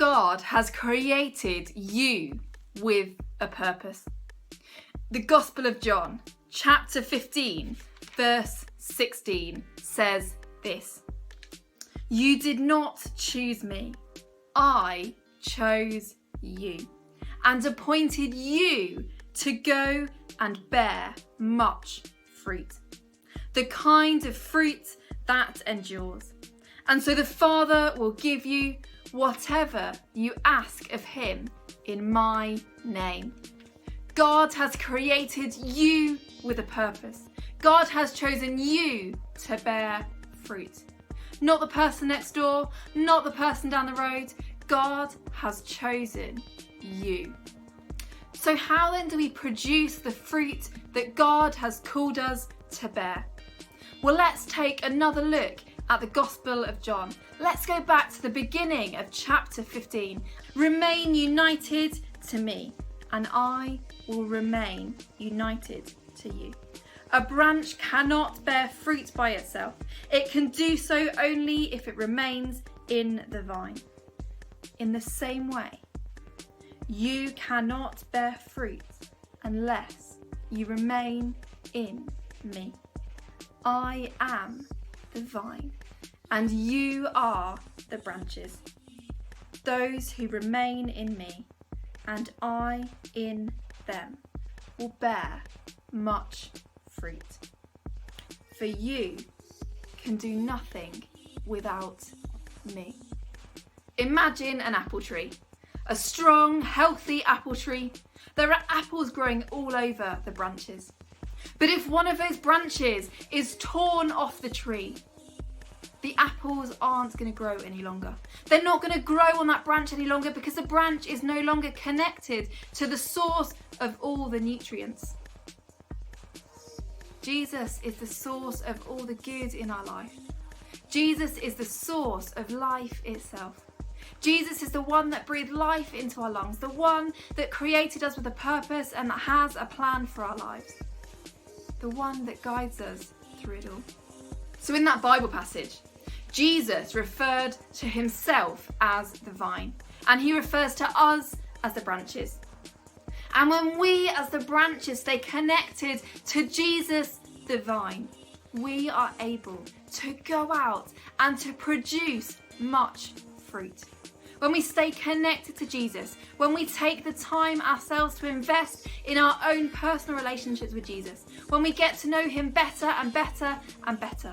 God has created you with a purpose. The Gospel of John, chapter 15, verse 16 says this: "You did not choose me, I chose you and appointed you to go and bear much fruit, the kind of fruit that endures. And so the Father will give you whatever you ask of him in my name." God has created you with a purpose. God has chosen you to bear fruit. Not the person next door, not the person down the road. God has chosen you. So how then do we produce the fruit that God has called us to bear? Well, let's take another look at the Gospel of John. Let's go back to the beginning of chapter 15. "Remain united to me, and I will remain united to you. A branch cannot bear fruit by itself. It can do so only if it remains in the vine. In the same way, you cannot bear fruit unless you remain in me. I am the vine, and you are the branches. Those who remain in me, and I in them, will bear much fruit. For you can do nothing without me." Imagine an apple tree, a strong, healthy apple tree. There are apples growing all over the branches. But if one of those branches is torn off the tree, the apples aren't going to grow any longer. They're not going to grow on that branch any longer because the branch is no longer connected to the source of all the nutrients. Jesus is the source of all the good in our life. Jesus is the source of life itself. Jesus is the one that breathed life into our lungs, the one that created us with a purpose and that has a plan for our lives, the one that guides us through it all. So in that Bible passage, Jesus referred to himself as the vine, and he refers to us as the branches. And when we as the branches stay connected to Jesus the vine, we are able to go out and to produce much fruit. When we stay connected to Jesus, when we take the time ourselves to invest in our own personal relationships with Jesus, when we get to know him better and better and better,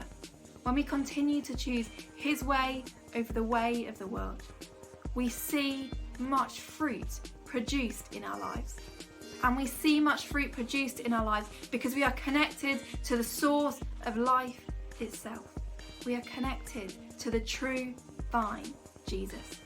when we continue to choose his way over the way of the world, we see much fruit produced in our lives. And we see much fruit produced in our lives because we are connected to the source of life itself. We are connected to the true vine, Jesus.